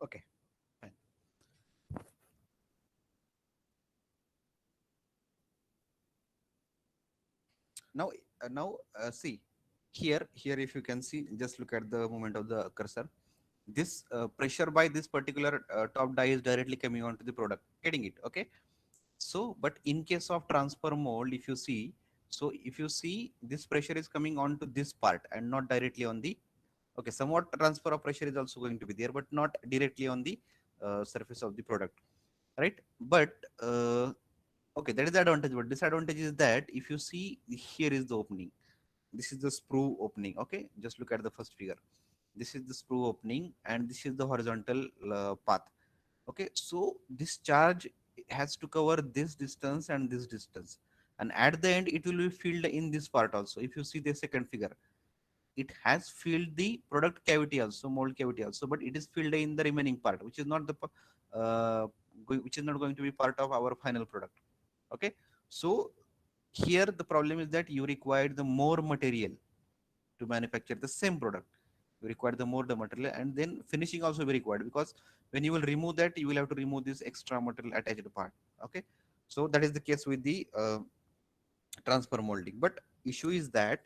Okay, fine. Now, see here. If you can see, just look at the movement of the cursor. This pressure by this particular top die is directly coming onto the product. Getting it? Okay. So, but in case of transfer mold, if you see, so if you see, this pressure is coming onto this part and not directly on the. Okay, somewhat transfer of pressure is also going to be there, but not directly on the surface of the product, right? But okay, that is the advantage. But disadvantage is that if you see, here is the opening. This is the sprue opening. Okay, just look at the first figure. This is the sprue opening, and this is the horizontal path. Okay, so this charge has to cover this distance and this distance, and at the end it will be filled in this part also. If you see the second figure, it has filled the product cavity also, mold cavity also, but it is filled in the remaining part, which is not the which is not going to be part of our final product. Okay, so here the problem is that you require the more material to manufacture the same product. You require the more the material, and then finishing also be required, because when you will remove that, you will have to remove this extra material attached part. Okay, so that is the case with the transfer molding. But issue is that,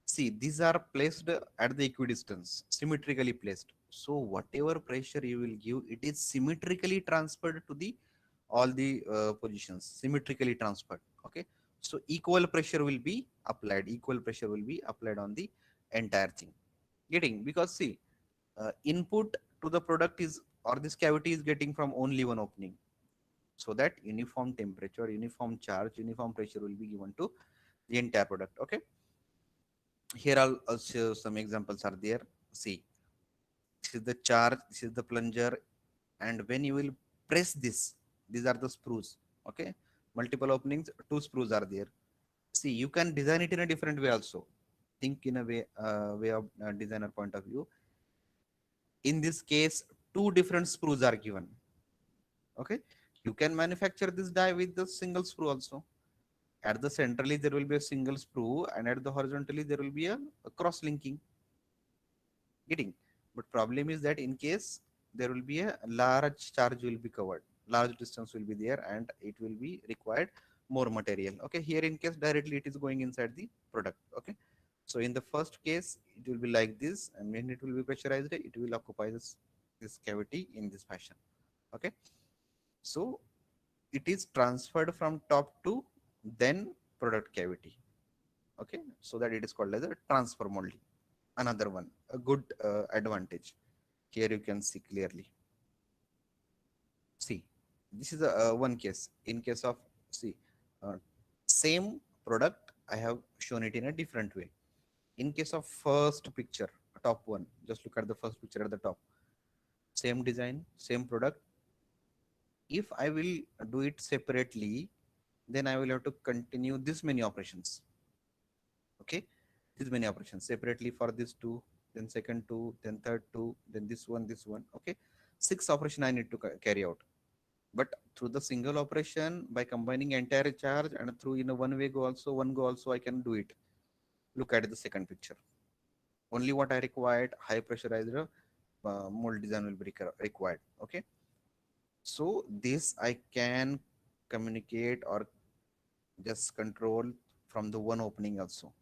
see, these are placed at the equidistance, symmetrically placed. So whatever pressure you will give, it is symmetrically transferred to the all the positions, symmetrically transferred. Okay, so equal pressure will be applied. Equal pressure will be applied on the entire thing. Getting, because see, input to the product is, or this cavity is getting from only one opening, so that uniform temperature, uniform charge, uniform pressure will be given to the entire product. Okay, here I'll show some examples are there. See, this is the charge, this is the plunger, and when you will press this, these are the sprues. Okay, multiple openings, two sprues are there. See, you can design it in a different way also. Think in a way of designer point of view. In this case, two different sprues are given. Okay, you can manufacture this die with the single sprue also. At the centrally there will be a single sprue, and at the horizontally there will be a cross linking. Getting, but problem is that in case there will be a large charge will be covered, large distance will be there, and it will be required more material. Okay, here in case directly it is going inside the product. Okay, so in the first case it will be like this, and when it will be pressurized, it will occupy this cavity in this fashion. Okay, so it is transferred from top to then product cavity. Okay, so that it is called as a transfer molding. Another one, a good advantage. Here you can see clearly. See, this is a one case. In case of, see, uh, same product, I have shown it in a different way. In case of first picture, top one, just look at the first picture at the top. Same design, same product. If I will do it separately, then I will have to continue this many operations. Okay, this many operations separately for this two, then second two, then third two, then this one. Okay, six operation I need to carry out. But through the single operation, by combining entire charge, and through in a one go also, I can do it. Look at the second picture. Only what I required, high pressurized mold design will be required. Okay, so this I can communicate or just control from the one opening also.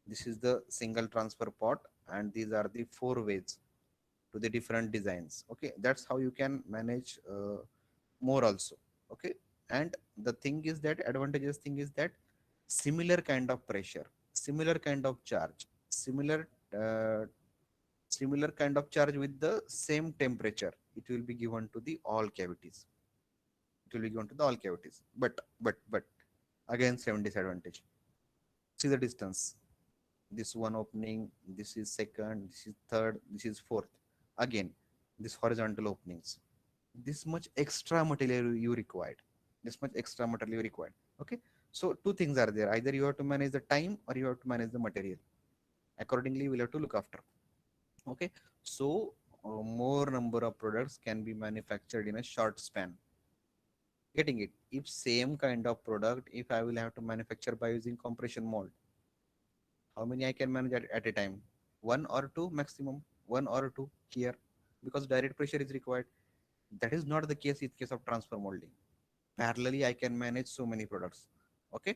This is the single transfer pot, and these are the four ways to the different designs. Okay, that's how you can manage more also. Okay, and the thing is that advantageous thing is that similar kind of pressure, similar kind of charge, similar kind of charge with the same temperature, it will be given to the all cavities. It will be given to the all cavities. But again, same disadvantage. See the distance. This one opening, this is second, this is third, this is fourth. Again, this horizontal openings, this much extra material you required, this much extra material you required. Okay, so two things are there: either you have to manage the time, or you have to manage the material. Accordingly we'll have to look after. Okay, so more number of products can be manufactured in a short span. Getting it? If same kind of product, if I will have to manufacture by using compression mold, how many I can manage at a time? one or two maximum, one or two here, because direct pressure is required. That is not the case in case of transfer molding. Parallelly I can manage so many products. Okay,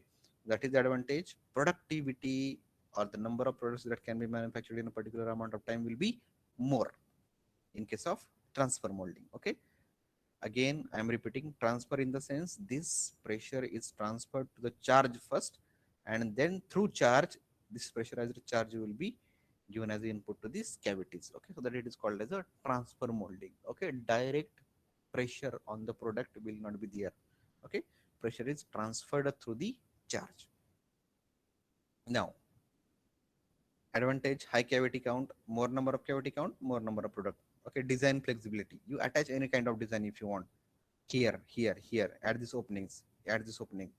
that is the advantage. Productivity or the number of products that can be manufactured in a particular amount of time will be more in case of transfer molding. Okay, again I am repeating, transfer in the sense this pressure is transferred to the charge first, and then through charge this pressurized charge will be given as input to these cavities. Okay, so that it is called as a transfer molding. Okay, direct pressure on the product will not be there. Okay, pressure is transferred through the charge. Now advantage, high cavity count, more number of cavity count, more number of product. Okay, design flexibility, you attach any kind of design if you want, here, here, here, add these openings, add this opening,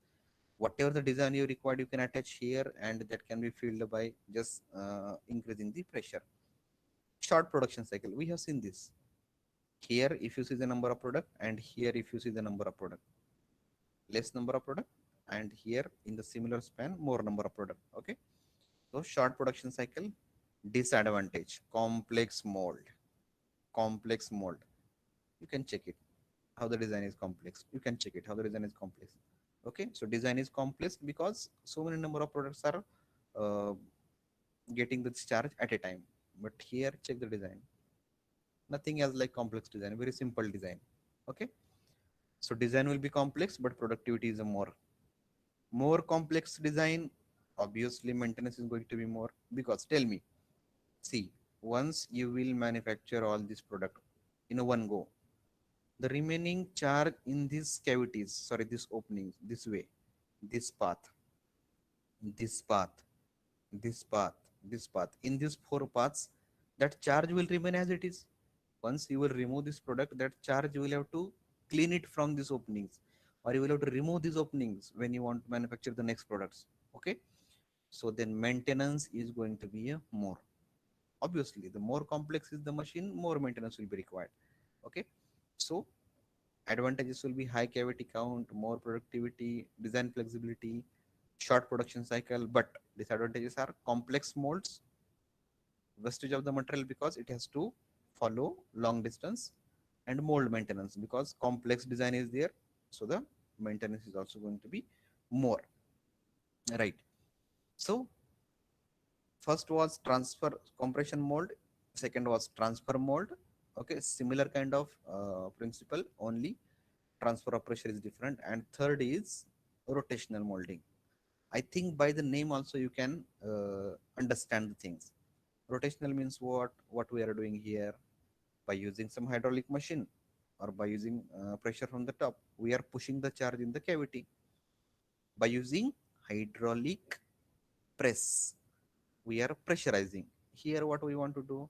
whatever the design you required you can attach here, and that can be filled by just increasing the pressure. Short production cycle, we have seen this. Here if you see the number of product, and here if you see the number of product, less number of product, and here in the similar span more number of product. Okay, so short production cycle. Disadvantage, complex mold, complex mold, you can check it how the design is complex, you can check it how the design is complex. Okay, so design is complex because so many number of products are uh, getting the charge at a time. But here check the design, nothing else like complex design, very simple design. Okay, so design will be complex but productivity is a more complex design, obviously maintenance is going to be more. Because tell me, see, once you will manufacture all this product in a one go, the remaining charge in these cavities, sorry, this openings, this way, this path, this path, this path, this path, in these four paths, that charge will remain as it is. Once you will remove this product, that charge you will have to clean it from these openings, or you will have to remove these openings when you want to manufacture the next products. Okay, so then maintenance is going to be a more. Obviously the more complex is the machine, more maintenance will be required. Okay, so advantages will be high cavity count, more productivity, design flexibility, short production cycle. But disadvantages are complex molds, wastage of the material because it has to follow long distance, and mold maintenance because complex design is there. So the maintenance is also going to be more. Right. So first was transfer compression mold, second was transfer mold. Okay, similar kind of principle, only transfer of pressure is different. And third is rotational molding. I think by the name also you can understand the things. Rotational means what we are doing here. By using some hydraulic machine or by using pressure from the top, we are pushing the charge in the cavity. By using hydraulic press, we are pressurizing. Here what we want to do,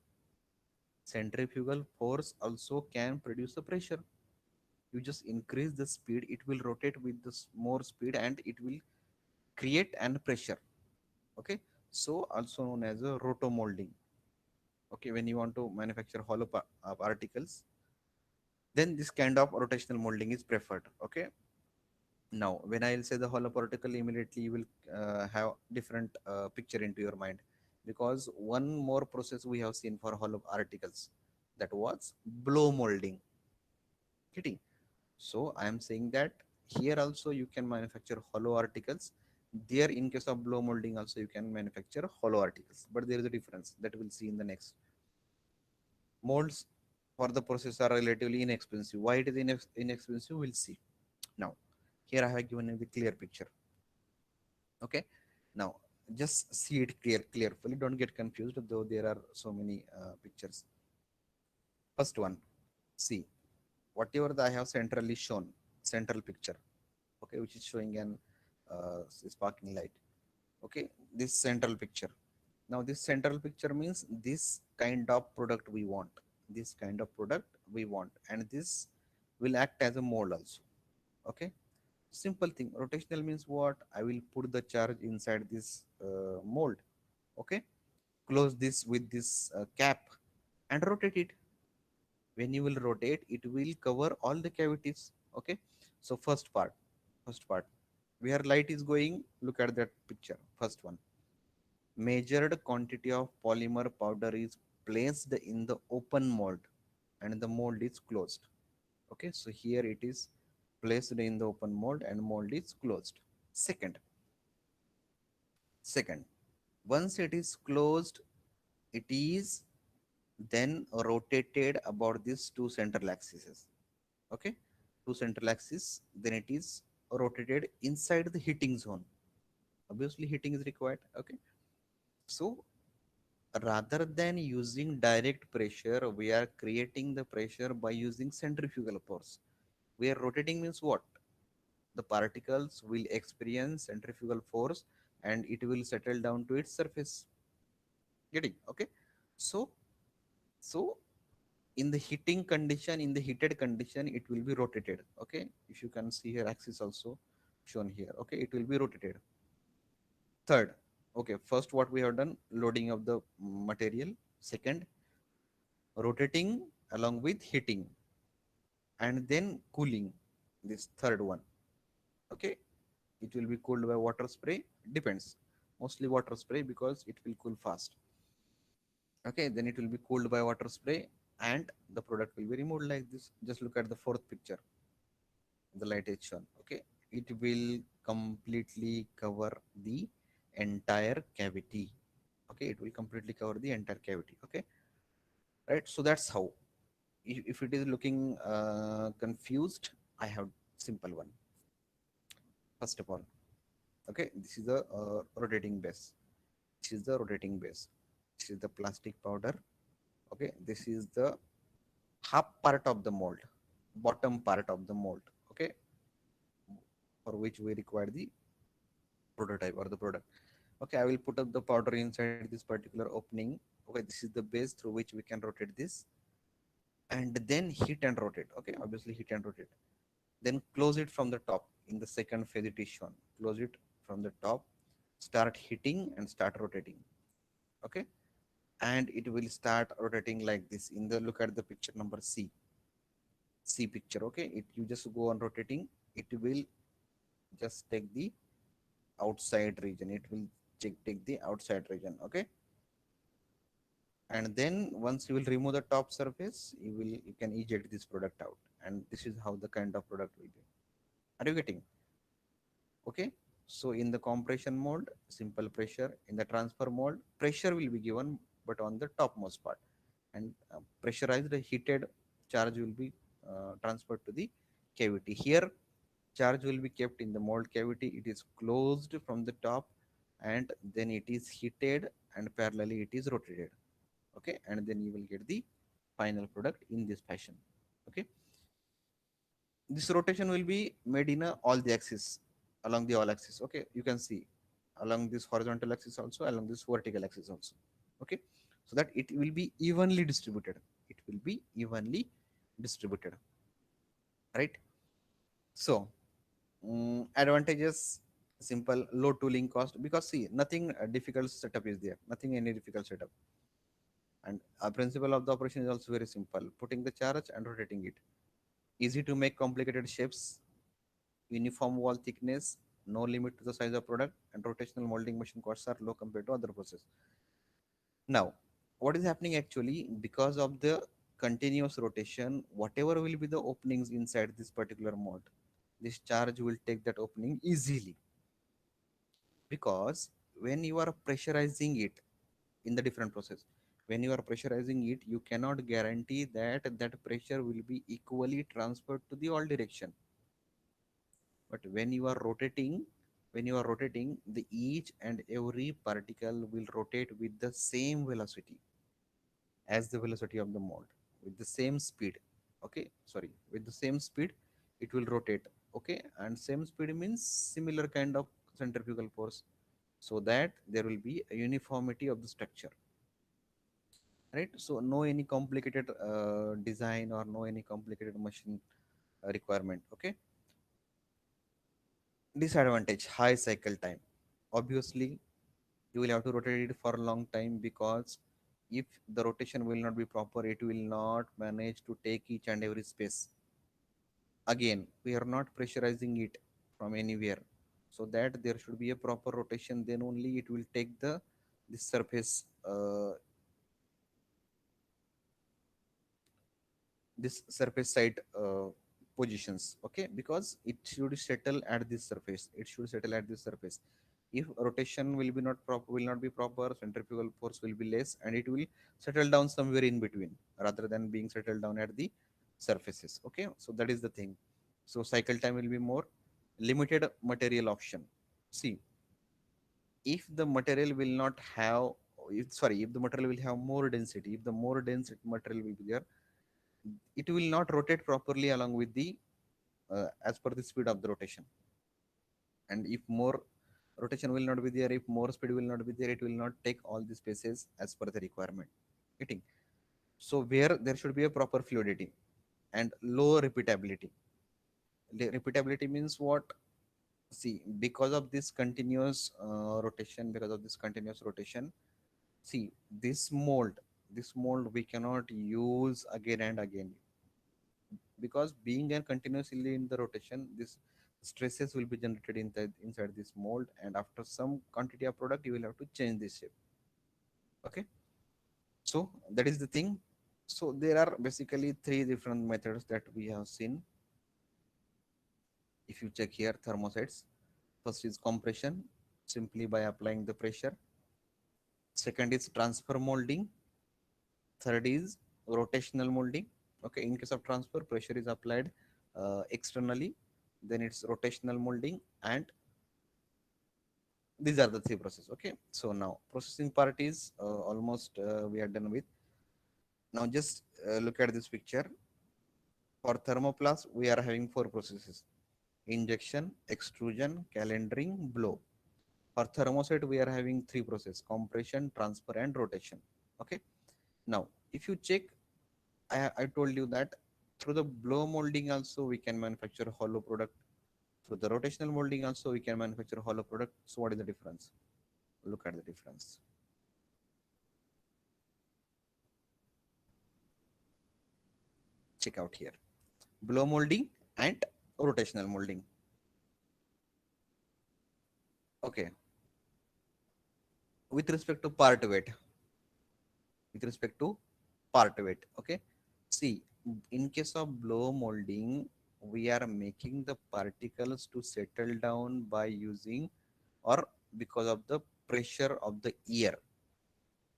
centrifugal force also can produce the pressure. You just increase the speed, it will rotate with this more speed and it will create an pressure. Okay, so also known as a rotomolding. Okay, when you want to manufacture hollow particles, then this kind of rotational molding is preferred. Okay, now when I'll say the hollow particle, immediately you will have different picture into your mind, because one more process we have seen for hollow articles, that was blow molding. Getting? So I am saying that here also you can manufacture hollow articles. There in case of blow molding also you can manufacture hollow articles, but there is a difference that we'll see in the next. Molds for the process are relatively inexpensive. Why it is inexpensive, we'll see. Now here I have given you the clear picture. Okay, now just see it carefully, don't get confused though there are so many pictures. First one, see, whatever I have centrally shown, central picture, okay, which is showing an sparking light. Okay, this central picture. Now this central picture means this kind of product we want, this kind of product we want, and this will act as a mold also. Okay, simple thing. Rotational means what? I will put the charge inside this mold. Okay, close this with this cap and rotate it. When you will rotate, it will cover all the cavities. Okay, so first part where light is going, look at that picture, first one. Measured quantity of polymer powder is placed in the open mold and the mold is closed. Okay, so here it is placed in the open mold and mold is closed. Second, second, once it is closed, it is then rotated about these two central axes. Okay, two central axes, then it is rotated inside the heating zone. Obviously, heating is required. Okay, so rather than using direct pressure, we are creating the pressure by using centrifugal force. Where rotating means what? The particles will experience centrifugal force and it will settle down to its surface. Getting okay? So, so in the heating condition, in the heated condition, it will be rotated. Okay, if you can see here, axis also shown here. Okay, it will be rotated. Third, okay, first what we have done, loading of the material. Second, rotating along with heating, and then cooling. This third one. Okay, it will be cooled by water spray. Depends. Mostly water spray because it will cool fast. Okay, then it will be cooled by water spray and the product will be removed like this. Just look at the fourth picture. The light is shown. Okay, it will completely cover the entire cavity. Okay, it will completely cover the entire cavity. Okay, right. So that's how. If it is looking confused, I have simple one. First of all, okay, this is the rotating base. This is the rotating base. This is the plastic powder. Okay, this is the half part of the mold, bottom part of the mold. Okay, for which we require the prototype or the product. Okay, I will put up the powder inside this particular opening. Okay, this is the base through which we can rotate this, and then heat and rotate. Okay, obviously heat and rotate. Then close it from the top. In the second phase it is shown. Close it from the top, start heating and start rotating. Okay, and it will start rotating like this. In the look at the picture number C picture. Okay, it you just go on rotating. It will just take the outside region. It will take the outside region. Okay, and then once you will remove the top surface, you can eject this product out, and this is how the kind of product will be. Are you getting? Okay, so in the compression mode, simple pressure. In the transfer mode, pressure will be given but on the topmost part, and pressurized heated charge will be transferred to the cavity. Here charge will be kept in the mold cavity. It is closed from the top, and then it is heated and parallelly it is rotated. Okay, and then you will get the final product in this fashion. Okay, this rotation will be made in all the axis, along the all axis. Okay, you can see along this horizontal axis also, along this vertical axis also. Okay, so that it will be evenly distributed. It will be evenly distributed, right? So advantages, simple, low tooling cost, because see, nothing difficult setup is there, nothing any difficult setup. And a principle of the operation is also very simple, putting the charge and rotating it. Easy to make complicated shapes, uniform wall thickness, no limit to the size of product, and rotational molding machine costs are low compared to other process. Now, what is happening actually, because of the continuous rotation, whatever will be the openings inside this particular mold, this charge will take that opening easily. Because when you are pressurizing it in the different process, when you are pressurizing it, you cannot guarantee that that pressure will be equally transferred to the all direction. But when you are rotating, the each and every particle will rotate with the same velocity as the velocity of the mold, with the same speed. Okay, sorry, with the same speed it will rotate. Okay, and same speed means similar kind of centrifugal force, so that there will be a uniformity of the structure, right? So no any complicated design or no any complicated machine requirement. Okay, disadvantage, high cycle time. Obviously you will have to rotate it for a long time, because if the rotation will not be proper, it will not manage to take each and every space. Again, we are not pressurizing it from anywhere, so that there should be a proper rotation, then only it will take this surface, this surface side positions. Okay, because it should settle at this surface, it should settle at this surface. If rotation will be not proper, will not be proper, centrifugal force will be less, and it will settle down somewhere in between rather than being settled down at the surfaces. Okay, so that is the thing. So cycle time will be more. Limited material option. See, if the material will not have, if the material will have more density, if the more dense material will be there, it will not rotate properly along with the as per the speed of the rotation. And if more rotation will not be there, if more speed will not be there, it will not take all the spaces as per the requirement. Getting? So where there should be a proper fluidity and low repeatability. Repeatability means what? See, because of this continuous rotation, because of this continuous rotation, see, this mold we cannot use again and again, because being a continuously in the rotation, this stresses will be generated inside this mold, and after some quantity of product you will have to change this shape. Okay, so that is the thing. So there are basically three different methods that we have seen. If you check here, thermosets, first is compression, simply by applying the pressure. Second is transfer molding. Third is rotational molding. Okay, in case of transfer, pressure is applied externally, then it's rotational molding, and these are the three processes. Okay, so now processing part is almost we are done with. Now just look at this picture. For thermoplast, we are having four processes: injection, extrusion, calendering, blow. For thermoset, we are having three processes: compression, transfer, and rotation. Okay, now if you check, I told you that through the blow molding also we can manufacture hollow product. Through the rotational molding also we can manufacture hollow product. So what is the difference? Look at the difference. Check out here. Blow molding and rotational molding. Okay. With respect to part weight. With respect to part weight. Okay. See, in case of blow molding, we are making the particles to settle down by using, or because of the pressure of the air.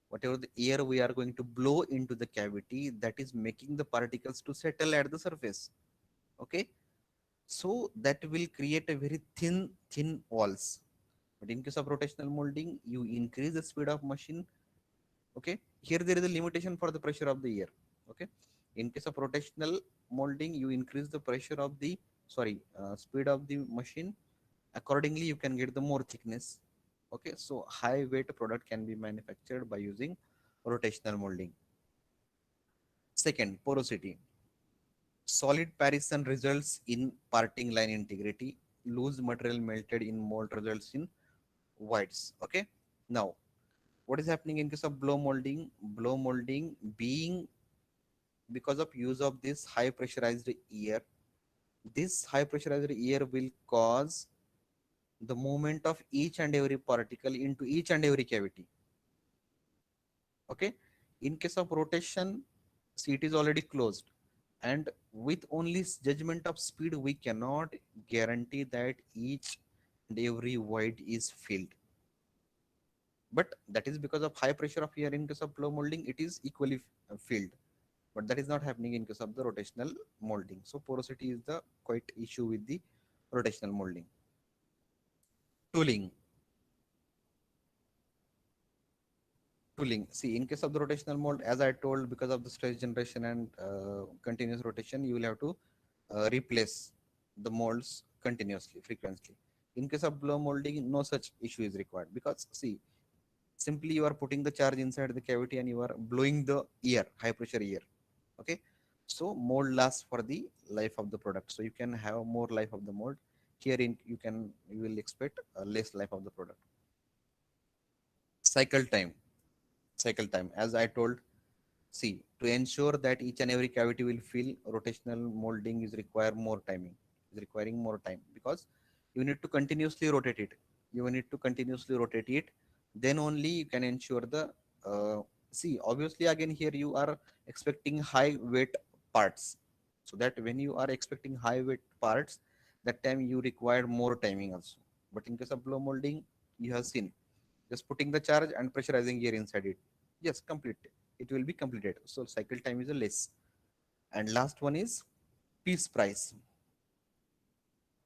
Whatever the air we are going to blow into the cavity, that is making the particles to settle at the surface. Okay, so that will create a very thin walls. But in case of rotational molding, you increase the speed of machine. Okay, here there is a limitation for the pressure of the air. Okay, in case of rotational molding, you increase the pressure of the, sorry, speed of the machine. Accordingly you can get the more thickness. Okay, so high weight product can be manufactured by using rotational molding. Second, porosity. Solid Parison results in parting line integrity. Loose material melted in mold results in voids. Okay. Now, what is happening in case of blow molding? Blow molding being, because of use of this high pressurized air, this high pressurized air will cause the movement of each and every particle into each and every cavity. Okay, in case of rotation, seat is already closed, and with only judgment of speed we cannot guarantee that each and every void is filled. But that is because of high pressure of air. In case of blow molding, it is equally filled, but that is not happening in case of the rotational molding. So porosity is the quite issue with the rotational molding. Tooling. Tooling. See, in case of the rotational mold, as I told, because of the stress generation and continuous rotation, you will have to replace the molds continuously, frequently. In case of blow molding, no such issue is required, because see, simply you are putting the charge inside the cavity and you are blowing the air, high pressure air. Okay, so mold lasts for the life of the product. So you can have more life of the mold. Here, you will expect a less life of the product. Cycle time. Cycle time, as I told, see, to ensure that each and every cavity will fill, rotational molding is requiring more time, because you need to continuously rotate it. You need to continuously rotate it then only you can ensure the see, obviously again here you are expecting high weight parts, so that when you are expecting high weight parts, that time you require more timing also. But in case of blow molding, you have seen, just putting the charge and pressurizing here inside it, yes, complete, it will be completed, so cycle time is a less. And last one is piece price.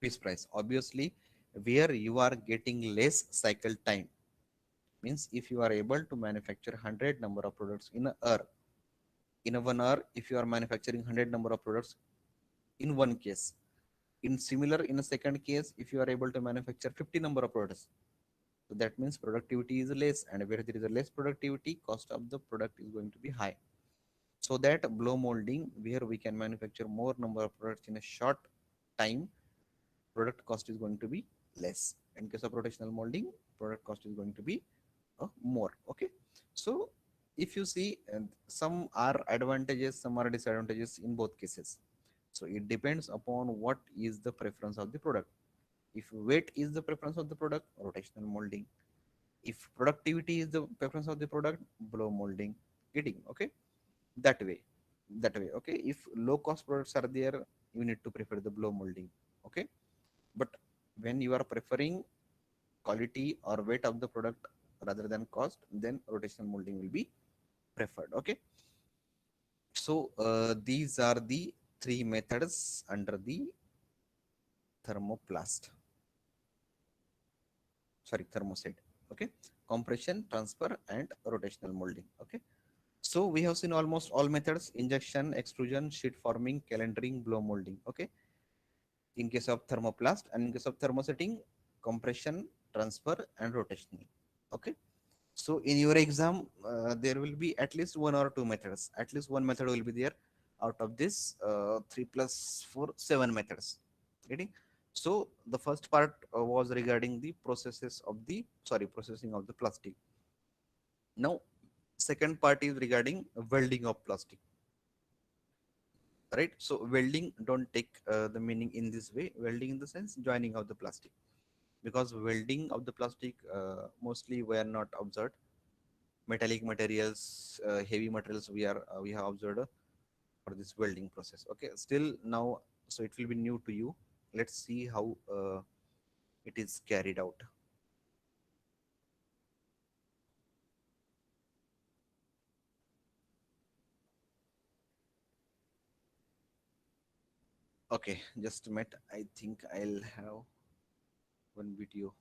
Piece price, obviously, where you are getting less cycle time, means if you are able to manufacture 100 number of products in a hour, in a 1 hour, if you are manufacturing 100 number of products in one case, in similar in a second case, if you are able to manufacture 50 number of products, so that means productivity is less, and where there is a less productivity, cost of the product is going to be high. So that blow molding, where we can manufacture more number of products in a short time, product cost is going to be less. In case of rotational molding, product cost is going to be more. Okay, so if you see, some are advantages, some are disadvantages in both cases. So it depends upon what is the preference of the product. If weight is the preference of the product, rotational molding. If productivity is the preference of the product, blow molding. Getting okay, that way, that way. Okay, if low cost products are there, you need to prefer the blow molding. Okay, but when you are preferring quality or weight of the product rather than cost, then rotational molding will be preferred. Okay, so these are the three methods under the thermoplast, sorry, thermoset. Okay, compression, transfer, and rotational molding. Okay, so we have seen almost all methods: injection, extrusion, sheet forming, calendering, blow molding. Okay, in case of thermoplast, and in case of thermosetting, compression, transfer, and rotational. Okay, so in your exam, there will be at least one or two methods, at least one method will be there out of this 3 plus 4 7 methods. Getting? So the first part was regarding the processes of the, sorry, processing of the plastic. Now second part is regarding welding of plastic, right? So welding, don't take the meaning in this way. Welding in the sense joining of the plastic, because welding of the plastic mostly we are not observed. Metallic materials, heavy materials, we have observed for this welding process. Okay, still now, so it will be new to you. Let's see how it is carried out. Okay, just a minute, I think I'll have one video.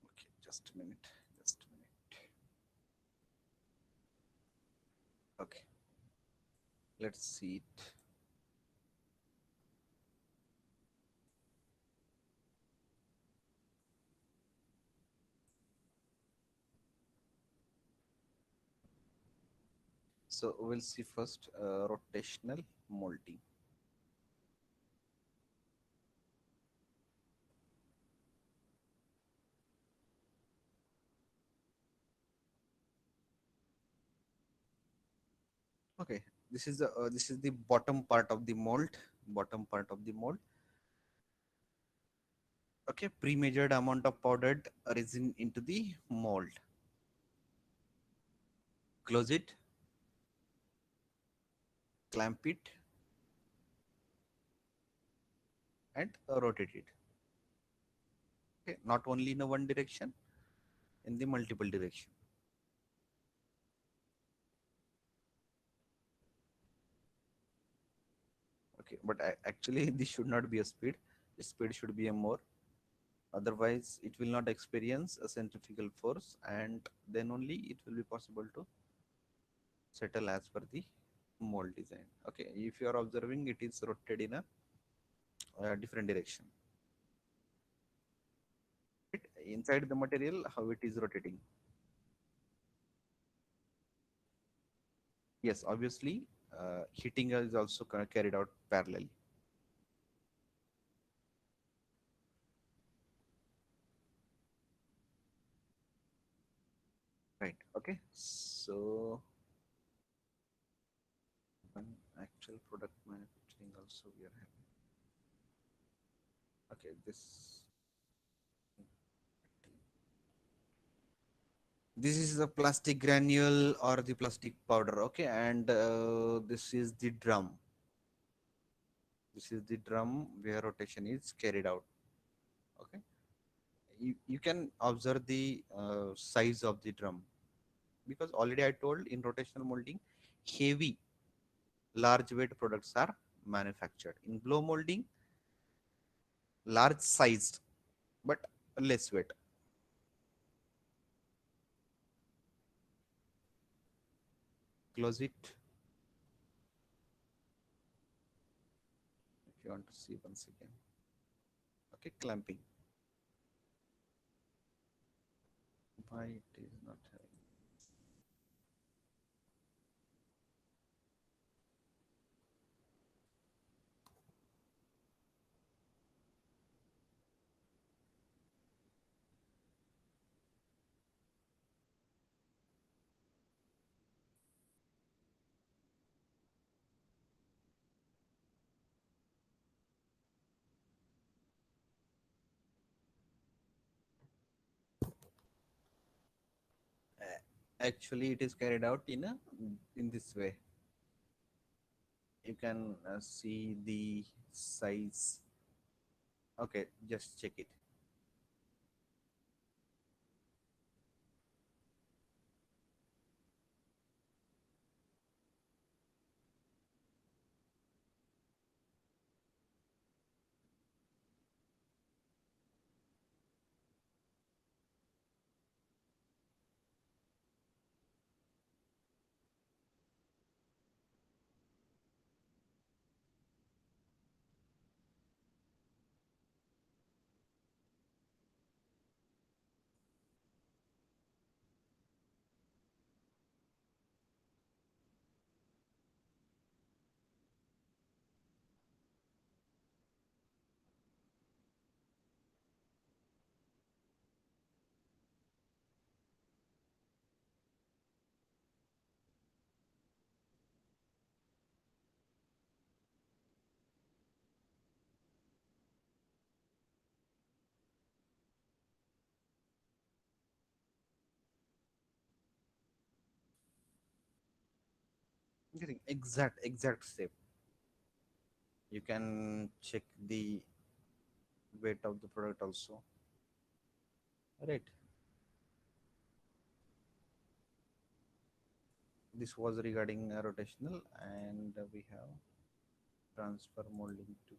Okay, just a minute, just a minute. Okay, let's see it. So we'll see first rotational molding. Okay, this is the bottom part of the mold. Bottom part of the mold. Okay, pre-measured amount of powdered resin into the mold. Close it, clamp it, and rotate it. Okay, not only in a one direction, in the multiple direction. Okay, but actually this should not be a speed. The speed should be a more. Otherwise, it will not experience a centrifugal force, and then only it will be possible to settle as per the mold design. Okay, if you are observing, it is rotated in a different direction. Right? Inside the material, how it is rotating. Yes, obviously, heating is also carried out parallel. Right. Okay. So one actual product manufacturing also we are having. Okay, this is the plastic granule or the plastic powder. Okay, and this is the drum. This is the drum where rotation is carried out. Okay, you can observe the size of the drum, because already I told in rotational molding, heavy, large weight products are manufactured. In blow molding, large sized but less weight. Close it if you want to see once again. Okay, clamping. Why it is not having? Actually, it is carried out in this way. You can see the size. Okay, just check it. Getting exact shape. You can check the weight of the product also. Right. This was regarding rotational, and we have transfer molding too.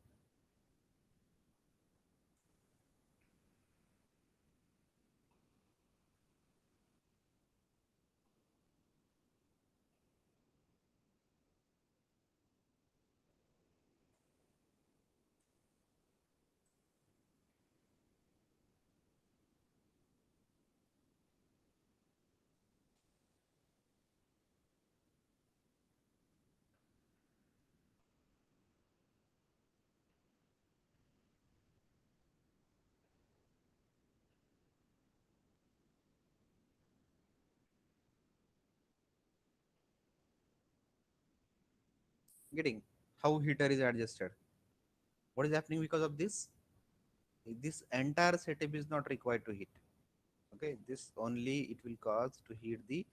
Getting how heater is adjusted. What is happening because of this? This entire setup is not required to heat. Okay, this only it will cause to heat the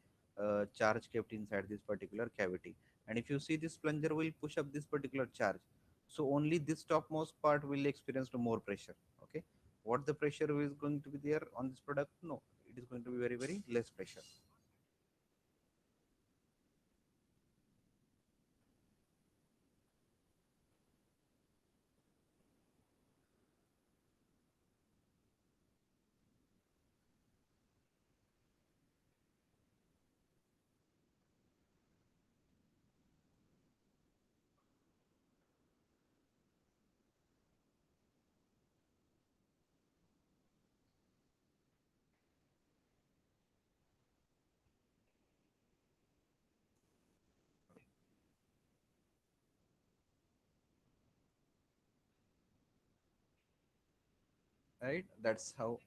charge kept inside this particular cavity. And if you see, this plunger will push up this particular charge, so only this topmost part will experience the more pressure. Okay, what the pressure is going to be there on this product? No, it is going to be very very less pressure. Right, that's how.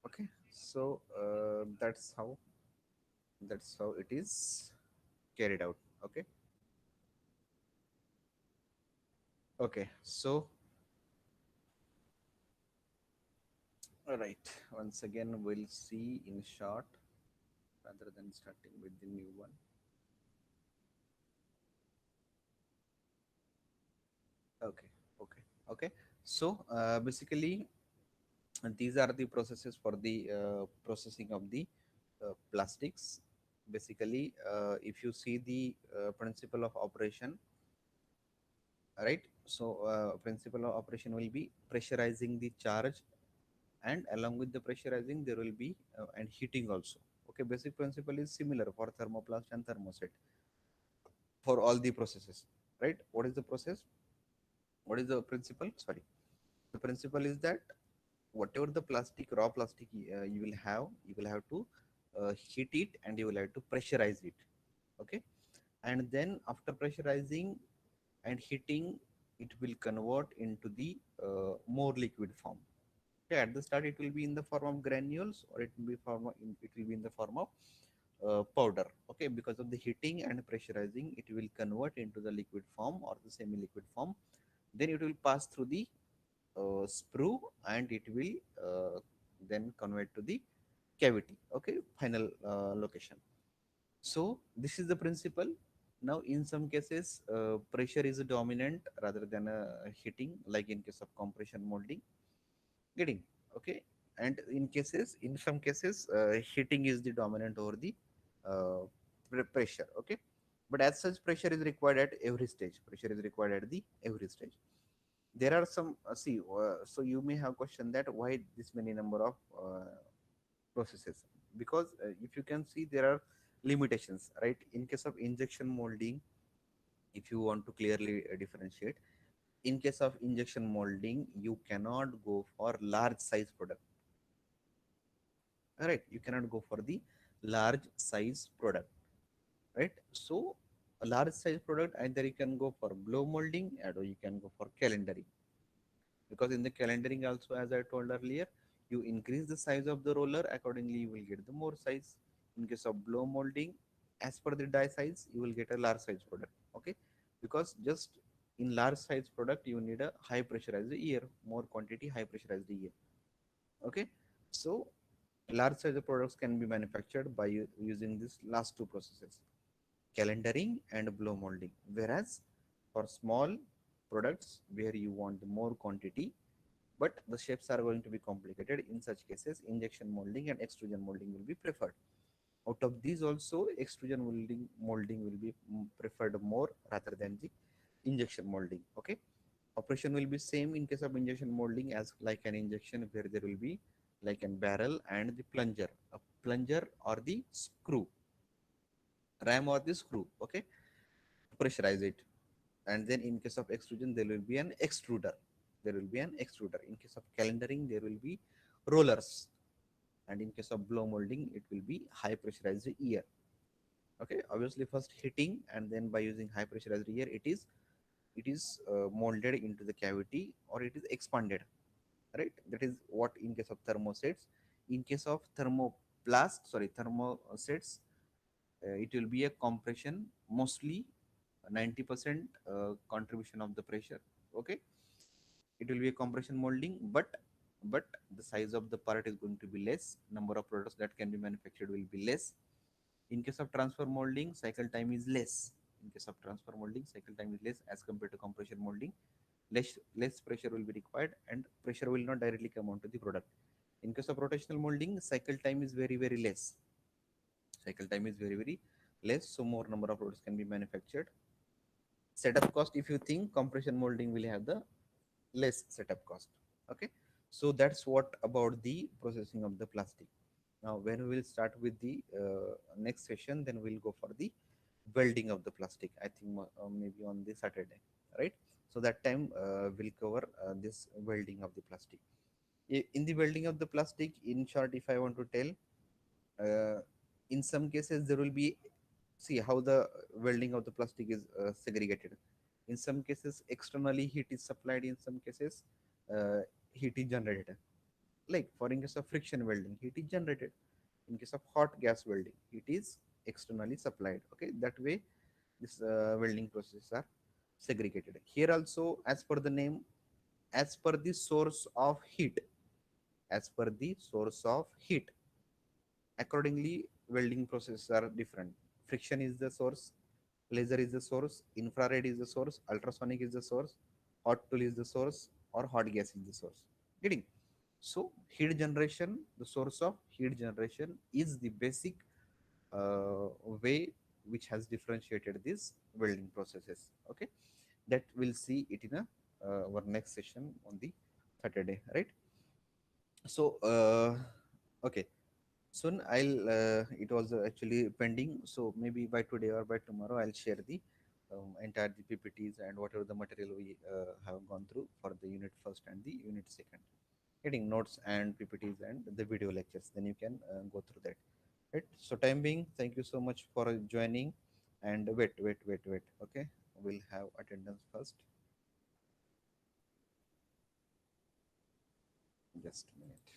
Okay, so that's how it is carried out. Okay. Okay, so all right, once again we'll see in short rather than starting with the new one. Okay, okay, okay. So basically, these are the processes for the processing of the plastics. Basically, if you see the principle of operation, right? So principle of operation will be pressurizing the charge, and along with the pressurizing, there will be and heating also. Okay, basic principle is similar for thermoplast and thermoset for all the processes, right? What is the process? What is the principle? Sorry, the principle is that whatever the plastic, raw plastic you will have to heat it, and you will have to pressurize it. Okay, and then after pressurizing and heating, it will convert into the more liquid form. Okay, at the start it will be in the form of granules, or it will be in the form of powder. Okay, because of the heating and pressurizing, it will convert into the liquid form or the semi liquid form. Then it will pass through the sprue, and it will then convert to the cavity. Okay, final location. So this is the principle. Now in some cases pressure is dominant rather than heating, like in case of compression molding. Getting? Okay, and in some cases heating is the dominant over the uh, pressure. Okay, but as such, pressure is required at every stage. Pressure is required at the every stage. There are some so you may have question that why this many number of processes. Because if you can see, there are limitations, right? In case of injection molding, if you want to clearly differentiate, in case of injection molding, you cannot go for large size product. All right, you cannot go for the large size product, right? So a large size product, either you can go for blow molding, or you can go for calendering. Because in the calendering also, as I told earlier, you increase the size of the roller, accordingly you will get the more size. In case of blow molding, as per the die size, you will get a large size product. Okay, because just in large size product you need a high pressurized air, more quantity high pressurized air. Okay, so large size products can be manufactured by using these last two processes, calendering and blow molding. Whereas for small products where you want more quantity, but the shapes are going to be complicated, in such cases injection molding and extrusion molding will be preferred. Out of these also, extrusion molding will be preferred more rather than the injection molding. Okay, operation will be same in case of injection molding as like an injection, where there will be like an barrel and the plunger, a plunger or the screw, ram or the screw. Okay, pressurize it. And then in case of extrusion, there will be an extruder. In case of calendering, there will be rollers. And in case of blow molding, it will be high pressurized air. Okay, obviously first heating and then by using high pressurized air, it is molded into the cavity or it is expanded, right? That is what in case of thermosets. In case of thermosets, it will be a compression, mostly 90% contribution of the pressure. Okay, it will be a compression molding, but the size of the part is going to be less. Number of products that can be manufactured will be less. In case of transfer molding, cycle time is less. In case of transfer molding, cycle time is less as compared to compression molding. Less pressure will be required, and pressure will not directly come onto the product. In case of rotational molding, cycle time is very less. Cycle time is very less, so more number of products can be manufactured. Setup cost, if you think compression molding will have the less setup cost. Okay, so that's what about the processing of the plastic. Now when we will start with the next session, then we'll go for the welding of the plastic. I think maybe on the Saturday, right? So that time we'll cover this welding of the plastic. In the welding of the plastic, in short, if I want to tell, uh, in some cases there will be, see how the welding of the plastic is segregated. In some cases externally heat is supplied, in some cases uh, heat is generated. Like for in case of friction welding, heat is generated. In case of hot gas welding, heat is externally supplied. Okay, that way this welding processes are segregated. Here also, as per the name, as per the source of heat, as per the source of heat, accordingly welding processes are different. Friction is the source, laser is the source, infrared is the source, ultrasonic is the source, hot tool is the source, or hot gas is the source. Getting? So heat generation, the source of heat generation is the basic way which has differentiated these welding processes. Okay, that we'll see it in a our next session on the Saturday, right? So okay, soon I'll it was actually pending, so maybe by today or by tomorrow I'll share the entire the PPTs and whatever the material we have gone through for the unit first and the unit second, getting notes and PPTs and the video lectures, then you can go through that, right? So time being, thank you so much for joining. And wait, okay, we'll have attendance first. Just a minute.